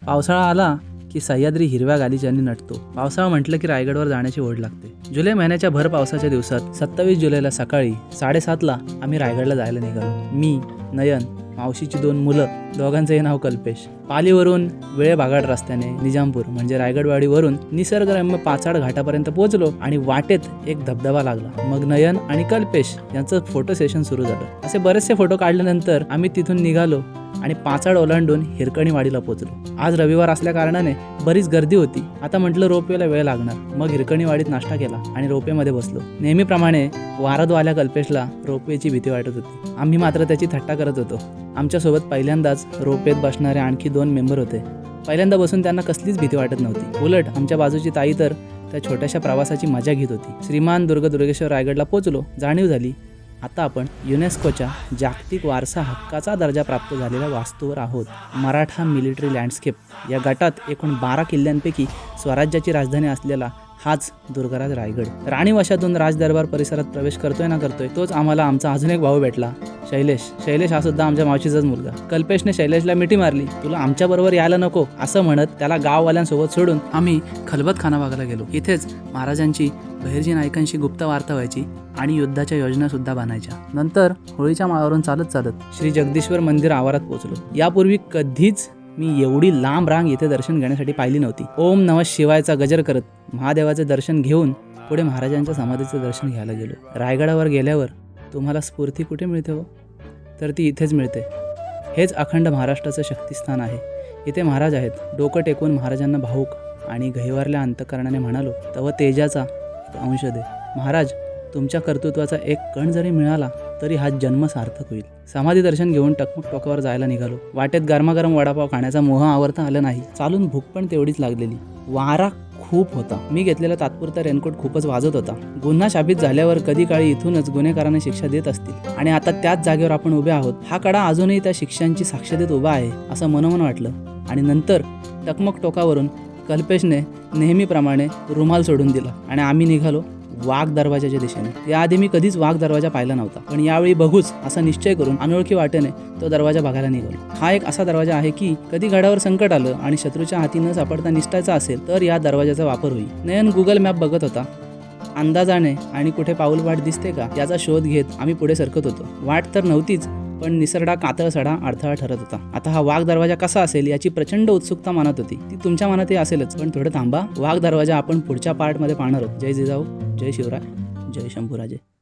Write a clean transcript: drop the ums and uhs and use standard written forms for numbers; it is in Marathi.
पावसाळा आला की सह्याद्री हिरव्या गालिचांनी नटतो. पावसाळा म्हटलं की रायगडवर जाण्याची ओढ लागते. जुलै महिन्याच्या भर पावसाच्या दिवसात 27 जुलैला सकाळी 7:30ला आम्ही रायगडला जायला निघालो. मी, नयन, मावशीची 2 मुलं, दोघांचंही नाव कल्पेश. पालीवरून वेळेबागाड रस्त्याने निजामपूर म्हणजे रायगडवाडीवरून निसर्गरम्य पाचाड घाटापर्यंत पोहोचलो आणि वाटेत एक धबधबा लागला. मग नयन आणि कल्पेश यांचं फोटो सेशन सुरू झालं. असे बरेचसे फोटो काढल्यानंतर आम्ही तिथून निघालो आणि पाचाड ओलांडून हिरकणीवाडीला पोहोचलो. आज रविवार असल्या कारणाने बरीच गर्दी होती. आता म्हटलं रोपवेला वेळ लागणार. मग हिरकणीवाडीत नाश्ता केला आणि रोपवेमध्ये बसलो. नेहमीप्रमाणे वारदवाल्या कल्पेशला रोपवेची भीती वाटत होती. आम्ही मात्र त्याची थट्टा करत होतो. आमच्यासोबत पहिल्यांदाच रोपवेत बसणारे आणखी 2 मेंबर होते. पहिल्यांदा बसून त्यांना कसलीच भीती वाटत नव्हती. उलट आमच्या बाजूची ताई तर त्या छोट्याशा प्रवासाची मजा घेत होती. श्रीमान दुर्गेश्वर रायगडला पोहोचलो. जाणीव झाली आता आपण युनेस्कोच्या जागतिक वारसा हक्काचा दर्जा प्राप्त झालेल्या वास्तूवर आहोत. मराठा मिलिटरी लँडस्केप या गटात एकूण 12 किल्ल्यांपैकी स्वराज्याची राजधानी असलेला हाच दुर्गराज रायगड. राणीवशातून राजदरबार परिसरात प्रवेश करतोय ना करतोय तोच आम्हाला आमचा अजून एक भाऊ भेटला, शैलेश हा सुद्धा आमच्या मावशीचाच मुलगा. कल्पेशने शैलेशला मिठी मारली. तुला आमच्या बरोबर यायला नको असं म्हणत त्याला गाववाल्यांसोबत सोडून आम्ही खलबत खानाबागाला गेलो. इथेच महाराजांची बहिर्जी नायकांशी गुप्त वार्ता व्हायची आणि युद्धाच्या योजना सुद्धा बनायच्या. नंतर होळीच्या माळावरून चालत श्री जगदीश्वर मंदिर आवारात पोहोचलो. यापूर्वी कधीच मी एवढी लांब रांग इथे दर्शन घेण्यासाठी पाहिली नव्हती. ओम नमः शिवायचा गजर करत महादेवाचे दर्शन घेऊन पुढे महाराजांच्या समाधीचं दर्शन घ्यायला गेलो. रायगडावर गेल्यावर तुम्हाला स्फूर्ती कुठे मिळते हो? तर ती इथेच मिळते. हेच अखंड महाराष्ट्राचं शक्तिस्थान आहे. इथे महाराज आहेत. डोकं टेकून महाराजांना भाऊक आणि गहिवरल्या अंतःकरणाने म्हणालो, तव तेजाचा एक अंश दे. महाराज, तुमच्या कर्तृत्वाचा एक कण जरी मिळाला तरी हा जन्म सार्थक होईल. समाधी दर्शन घेऊन टकमक टोकावर जायला निघालो. वाटेत गरमागरम वडापाव खाण्याचा मोह आवरता आला नाही. चालून भूक पण तेवढीच लागलेली. वारा खूप होता. मी घेतलेला तात्पुरता रेनकोट खूपच वाजत होता. गुन्हा शाबित झाल्यावर कधी काळी इथूनच गुन्हेगारांना शिक्षा देत असतील आणि आता त्याच जागेवर आपण उभे आहोत. हा कडा अजूनही त्या शिक्षांची साक्ष देत उभा आहे असं मनोमन वाटलं. आणि नंतर टकमक टोकावरून कल्पेशने नेहमीप्रमाणे रुमाल सोडून दिला आणि आम्ही निघालो वाघ दरवाजाच्या दिशेने. याआधी मी कधीच वाघ दरवाजा पाहिला नव्हता, पण यावेळी बघूच असा निश्चय करून अनोळखी वाटेने तो दरवाजा बघायला निघालो. हा एक असा दरवाजा आहे की कधी गडावर संकट आलं आणि शत्रूच्या हाती न सापडता निष्ठायचा असेल तर या दरवाजाचा वापर होईल. नयन गुगल मॅप बघत होता. अंदाजाने आणि कुठे पाऊलवाट दिसते का याचा शोध घेत आम्ही पुढे सरकत होतो. वाट तर नव्हतीच, पण निसरडा कातळ सडा अडथळा ठरत होता. आता हा वाघ दरवाजा कसा असेल याची प्रचंड उत्सुकता मनात होती. ती तुमच्या मनातही असेलच, पण थोडं थांबा. वाघ दरवाजा आपण पुढच्या पार्टमध्ये पाहणार आहोत. जय जिजाऊ, जय शिवराय, जय शंभूराजे.